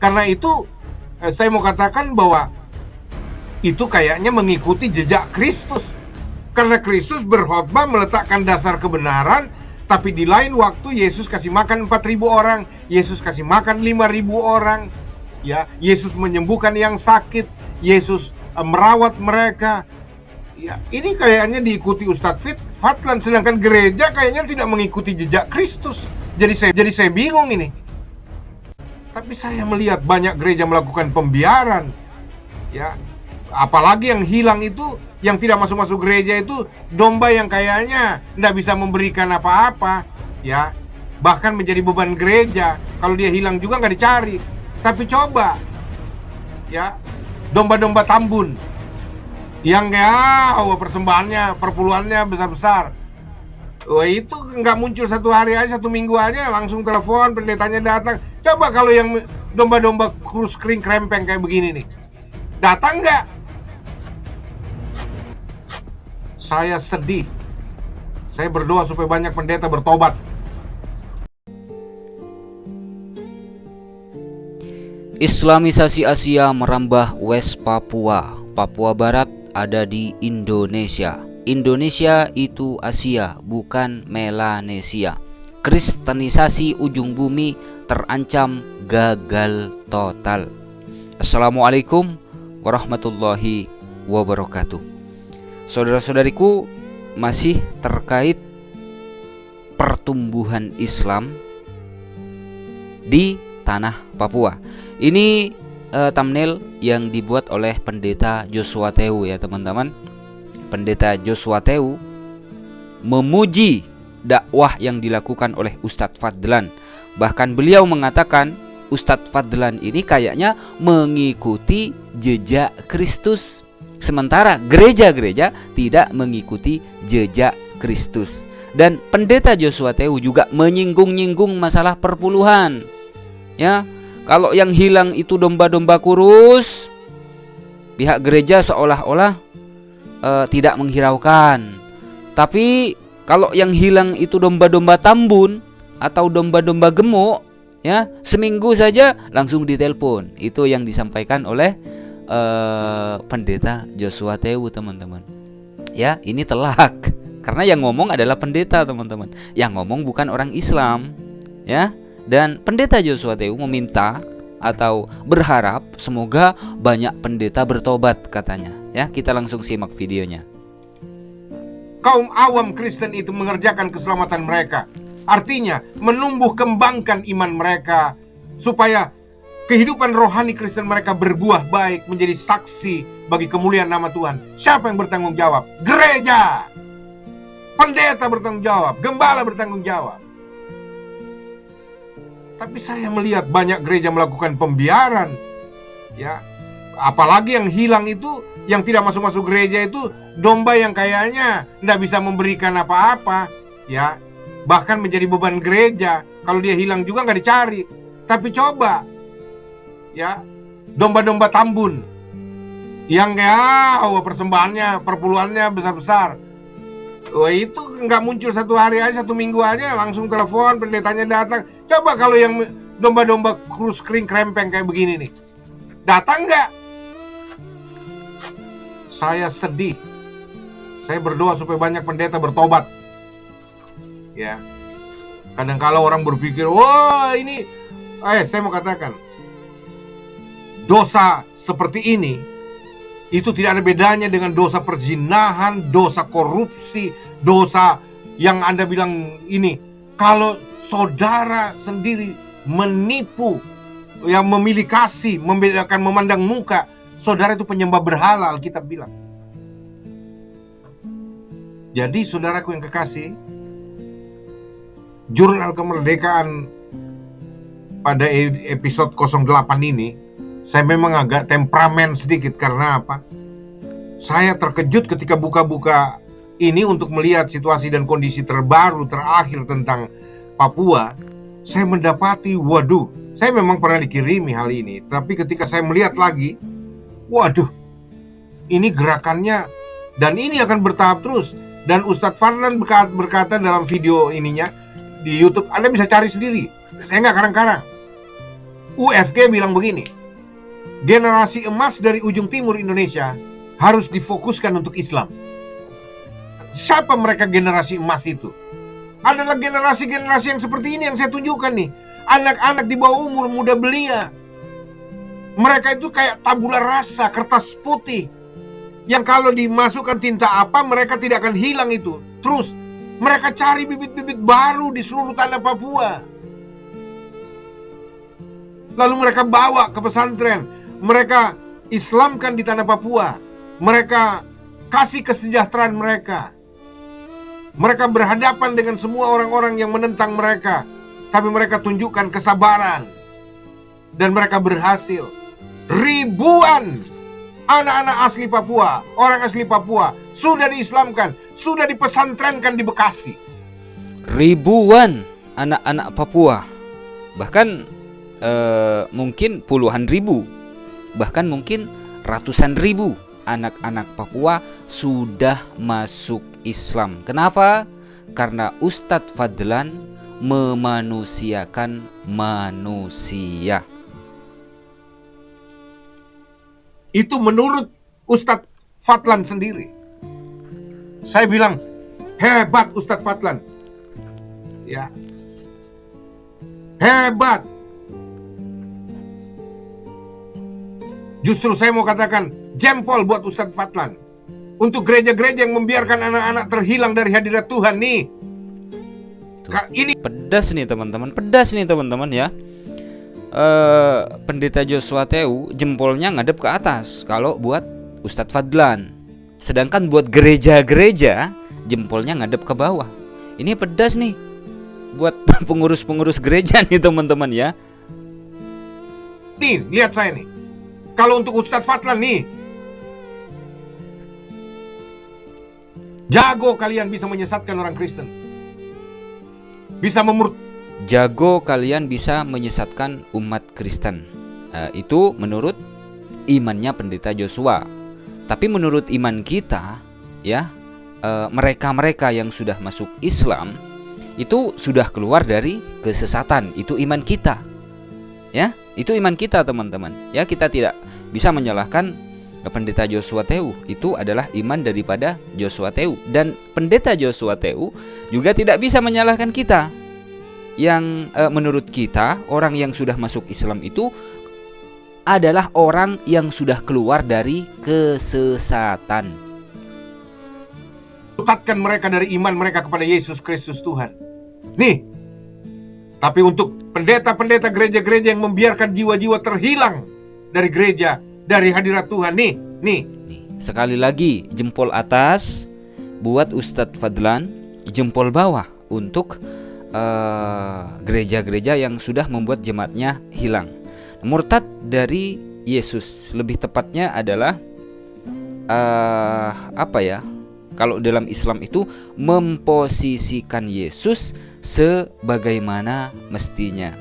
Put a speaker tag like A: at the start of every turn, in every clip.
A: Karena itu saya mau katakan bahwa itu kayaknya mengikuti jejak Kristus. Karena Kristus berkhotbah meletakkan dasar kebenaran, tapi di lain waktu Yesus kasih makan 4.000 orang, Yesus kasih makan 5.000 orang, ya, Yesus menyembuhkan yang sakit, Yesus merawat mereka. Ya, ini kayaknya diikuti Ustadz Fadlan, sedangkan gereja kayaknya tidak mengikuti jejak Kristus. Jadi saya bingung ini. Tapi saya melihat banyak gereja melakukan pembiaran, ya. Apalagi yang hilang itu, yang tidak masuk gereja itu domba yang kayaknya tidak bisa memberikan apa-apa, ya. Bahkan menjadi beban gereja. Kalau dia hilang juga nggak dicari. Tapi coba, ya, domba-domba tambun yang persembahannya, perpuluhannya besar-besar. Wah, itu nggak muncul satu hari aja, satu minggu aja langsung telepon, pendetanya datang. Coba kalau yang domba-domba kurus kering krempeng kayak begini nih, datang nggak? Saya sedih. Saya berdoa supaya banyak pendeta bertobat.
B: Islamisasi Asia merambah West Papua. Papua Barat ada di Indonesia. Indonesia itu Asia, bukan Melanesia. Kristenisasi ujung bumi terancam gagal total. Assalamualaikum warahmatullahi wabarakatuh. Saudara-saudariku, masih terkait pertumbuhan Islam di tanah Papua. Ini thumbnail yang dibuat oleh pendeta Joshua Tewu, ya teman-teman. Pendeta Joshua Tewu memuji dakwah yang dilakukan oleh Ustadz Fadlan. Bahkan beliau mengatakan Ustadz Fadlan ini kayaknya mengikuti jejak Kristus, sementara gereja-gereja tidak mengikuti jejak Kristus. Dan pendeta Joshua Tewu juga menyinggung-nyinggung masalah perpuluhan. Ya, kalau yang hilang itu domba-domba kurus, pihak gereja seolah-olah tidak menghiraukan. Tapi kalau yang hilang itu domba-domba tambun atau domba-domba gemuk, ya, seminggu saja langsung ditelepon. Itu yang disampaikan oleh pendeta Joshua Tewu, teman-teman. Ya, ini telak. Karena yang ngomong adalah pendeta, teman-teman. Yang ngomong bukan orang Islam, ya. Dan pendeta Joshua Tewu meminta atau berharap semoga banyak pendeta bertobat, katanya. Ya, kita langsung simak videonya.
A: Kaum awam Kristen itu mengerjakan keselamatan mereka. Artinya menumbuh kembangkan iman mereka supaya kehidupan rohani Kristen mereka berbuah baik, menjadi saksi bagi kemuliaan nama Tuhan. Siapa yang bertanggung jawab? Gereja. Pendeta bertanggung jawab, gembala bertanggung jawab. Tapi saya melihat banyak gereja melakukan pembiaran, ya. Apalagi yang hilang itu, yang tidak masuk gereja itu domba yang kayaknya tidak bisa memberikan apa-apa, ya. Bahkan menjadi beban gereja. Kalau dia hilang juga nggak dicari. Tapi coba, ya, domba-domba tambun yang persembahannya, perpuluhannya besar-besar. Wah, itu nggak muncul satu hari aja, satu minggu aja langsung telepon, pendetanya datang. Coba kalau yang domba-domba kurus kering krempeng kayak begini nih, datang nggak? Saya sedih. Saya berdoa supaya banyak pendeta bertobat. Ya. Kadang-kala orang berpikir, wah ini, saya mau katakan, dosa seperti ini itu tidak ada bedanya dengan dosa perzinahan, dosa korupsi, dosa yang Anda bilang ini. Kalau saudara sendiri menipu, yang memilih kasih, membedakan, memandang muka, saudara itu penyembah berhala, Alkitab bilang. Jadi saudaraku yang kekasih, Jurnal Kemerdekaan pada episode 08 ini, saya memang agak temperamen sedikit. Karena apa? Saya terkejut ketika buka-buka ini untuk melihat situasi dan kondisi terbaru terakhir tentang Papua. Saya mendapati, waduh, saya memang pernah dikirimi hal ini. Tapi ketika saya melihat lagi, waduh, ini gerakannya, dan ini akan bertahap terus. Dan Ustadz Fadlan berkata dalam video ininya di YouTube, Anda bisa cari sendiri. Saya nggak karang-karang. UFG bilang begini, generasi emas dari ujung timur Indonesia harus difokuskan untuk Islam. Siapa mereka generasi emas itu? Adalah generasi-generasi yang seperti ini yang saya tunjukkan nih. Anak-anak di bawah umur muda belia. Mereka itu kayak tabula rasa, kertas putih, yang kalau dimasukkan tinta apa, mereka tidak akan hilang itu. Terus mereka cari bibit-bibit baru di seluruh tanah Papua. Lalu mereka bawa ke pesantren. Mereka Islamkan di tanah Papua. Mereka kasih kesejahteraan mereka. Mereka berhadapan dengan semua orang-orang yang menentang mereka, tapi mereka tunjukkan kesabaran. Dan mereka berhasil. Ribuan anak-anak asli Papua, orang asli Papua sudah diislamkan, sudah dipesantrenkan di Bekasi.
B: Ribuan anak-anak Papua, bahkan mungkin puluhan ribu, bahkan mungkin ratusan ribu anak-anak Papua sudah masuk Islam. Kenapa? Karena Ustadz Fadlan memanusiakan manusia.
A: Itu menurut Ustadz Fadlan sendiri. Saya bilang, hebat Ustadz Fadlan. Ya. Hebat. Justru saya mau katakan, jempol buat Ustadz Fadlan. Untuk gereja-gereja yang membiarkan anak-anak terhilang dari hadirat Tuhan nih. Ini
B: pedas nih teman-teman, ya. Pendeta Joshua Tewu jempolnya ngadep ke atas kalau buat Ustadz Fadlan. Sedangkan buat gereja-gereja jempolnya ngadep ke bawah. Ini pedas nih buat pengurus-pengurus gereja nih teman-teman ya.
A: Nih, lihat saya nih. Kalau untuk Ustadz Fadlan nih, jago kalian bisa menyesatkan orang Kristen.
B: Jago kalian bisa menyesatkan umat Kristen. Itu menurut imannya pendeta Joshua. Tapi menurut iman kita, ya, mereka-mereka yang sudah masuk Islam itu sudah keluar dari kesesatan. Itu iman kita. Ya, itu iman kita teman-teman. Ya, kita tidak bisa menyalahkan pendeta Joshua Tewu. Itu adalah iman daripada Joshua Tewu. Dan pendeta Joshua Tewu juga tidak bisa menyalahkan kita. Yang menurut kita, orang yang sudah masuk Islam itu adalah orang yang sudah keluar dari kesesatan.
A: Murtadkan mereka dari iman mereka kepada Yesus Kristus Tuhan. Nih, tapi untuk pendeta-pendeta gereja-gereja yang membiarkan jiwa-jiwa terhilang dari gereja, dari hadirat Tuhan, nih.
B: Sekali lagi, jempol atas buat Ustadz Fadlan, jempol bawah untuk gereja-gereja yang sudah membuat jemaatnya hilang. Murtad dari Yesus, lebih tepatnya adalah kalau dalam Islam itu memposisikan Yesus sebagaimana mestinya,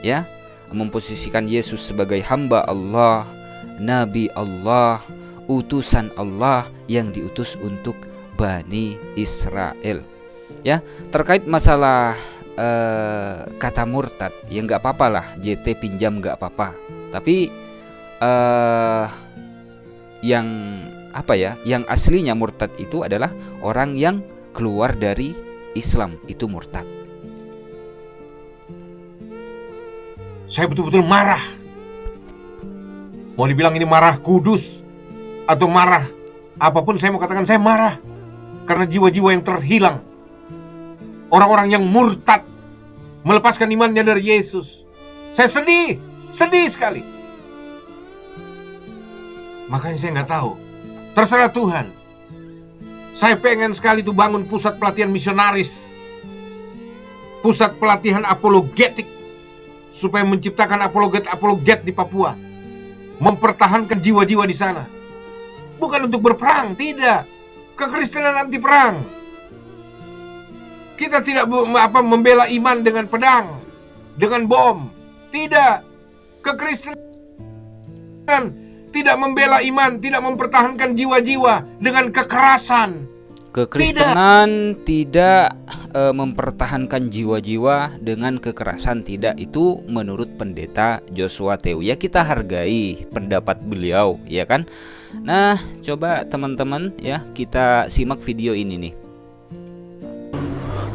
B: ya, memposisikan Yesus sebagai hamba Allah, nabi Allah, utusan Allah yang diutus untuk Bani Israel. Ya, terkait masalah kata murtad, ya nggak apa-apa lah, JT pinjam nggak apa-apa. Tapi yang aslinya murtad itu adalah orang yang keluar dari Islam, itu murtad.
A: Saya betul-betul marah. Mau dibilang ini marah kudus atau marah apapun, saya mau katakan saya marah karena jiwa-jiwa yang terhilang, orang-orang yang murtad, melepaskan imannya dari Yesus. Saya sedih sekali. Makanya saya nggak tahu. Terserah Tuhan. Saya pengen sekali tuh bangun pusat pelatihan misionaris, pusat pelatihan apologetik, supaya menciptakan apologet di Papua, mempertahankan jiwa-jiwa di sana. Bukan untuk berperang, tidak. Kekristenan anti perang. Kita tidak membela iman dengan pedang, dengan bom. Tidak. Kekristenan tidak membela iman, tidak mempertahankan jiwa-jiwa dengan kekerasan.
B: Kekristenan tidak mempertahankan jiwa-jiwa dengan kekerasan, tidak. Itu menurut pendeta Joshua Tew. Ya, kita hargai pendapat beliau, ya kan? Nah, coba teman-teman ya, kita simak video ini nih.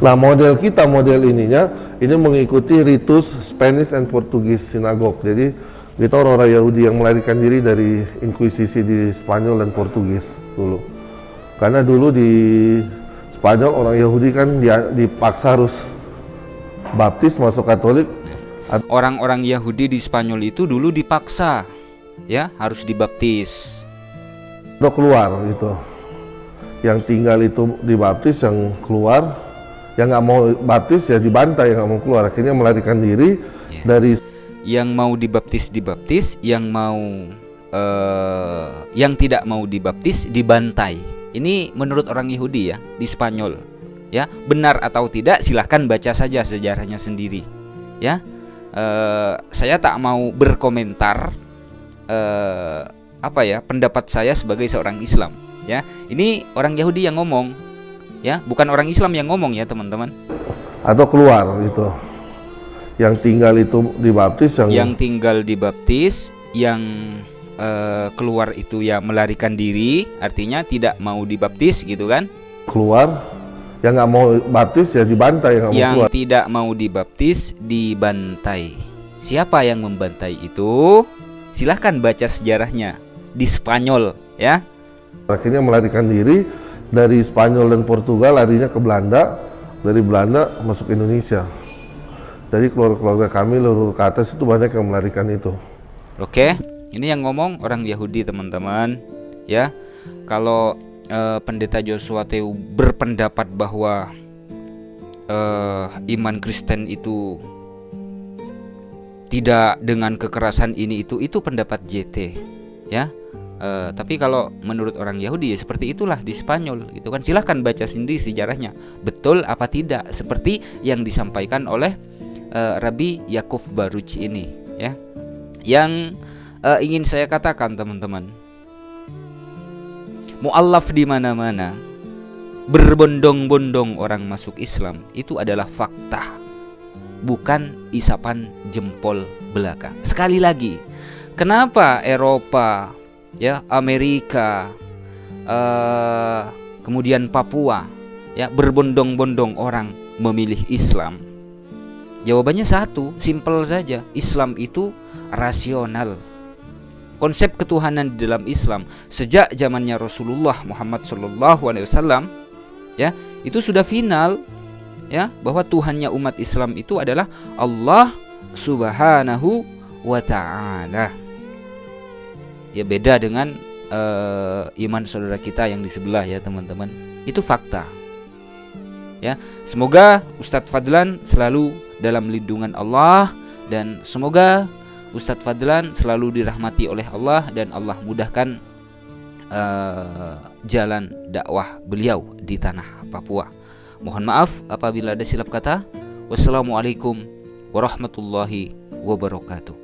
C: Nah, model ininya ini mengikuti ritus Spanish and Portuguese Synagogue. Jadi kita orang-orang Yahudi yang melarikan diri dari inkuisisi di Spanyol dan Portugis dulu. Karena dulu di Spanyol orang Yahudi kan dipaksa harus baptis masuk Katolik.
B: Orang-orang Yahudi di Spanyol itu dulu dipaksa ya harus dibaptis.
C: Atau keluar gitu. Yang tinggal itu dibaptis, yang keluar yang nggak mau baptis ya dibantai, yang nggak mau keluar. Akhirnya melarikan diri dari
B: yang mau dibaptis, yang mau yang tidak mau dibaptis dibantai. Ini menurut orang Yahudi ya di Spanyol. Ya, benar atau tidak silahkan baca saja sejarahnya sendiri. Ya, saya tak mau berkomentar pendapat saya sebagai seorang Islam. Ya, ini orang Yahudi yang ngomong. Ya, bukan orang Islam yang ngomong ya teman-teman.
C: Atau keluar gitu. Yang tinggal itu dibaptis,
B: yang tinggal dibaptis, yang keluar itu ya melarikan diri, artinya tidak mau dibaptis gitu kan?
C: Keluar, yang nggak mau baptis ya dibantai,
B: yang tidak mau dibaptis dibantai. Siapa yang membantai itu? Silahkan baca sejarahnya di Spanyol ya.
C: Akhirnya melarikan diri dari Spanyol dan Portugal, larinya ke Belanda, dari Belanda masuk Indonesia. Jadi keluarga kami lurus ke atas itu banyak yang melarikan itu.
B: Oke. Ini yang ngomong orang Yahudi teman-teman ya. Kalau pendeta Joshua Tew berpendapat bahwa iman Kristen itu tidak dengan kekerasan ini itu pendapat JT ya. Tapi kalau menurut orang Yahudi ya seperti itulah di Spanyol gitu kan. Silahkan baca sendiri sejarahnya, betul apa tidak seperti yang disampaikan oleh Rabbi Yakub Baruch ini ya. Yang ingin saya katakan teman-teman, mu'allaf di mana-mana, berbondong-bondong orang masuk Islam itu adalah fakta, bukan isapan jempol belaka. Sekali lagi, kenapa Eropa, ya Amerika, kemudian Papua, ya berbondong-bondong orang memilih Islam? Jawabannya satu, simpel saja. Islam itu rasional. Konsep ketuhanan di dalam Islam sejak zamannya Rasulullah Muhammad SAW ya itu sudah final ya, bahwa Tuhannya umat Islam itu adalah Allah Subhanahu wa Ta'ala. Ya, beda dengan iman saudara kita yang di sebelah ya teman-teman. Itu fakta. Ya, semoga Ustadz Fadlan selalu dalam lindungan Allah, dan semoga Ustadz Fadlan selalu dirahmati oleh Allah, dan Allah mudahkan jalan dakwah beliau di tanah Papua. Mohon maaf apabila ada silap kata. Wassalamualaikum warahmatullahi wabarakatuh.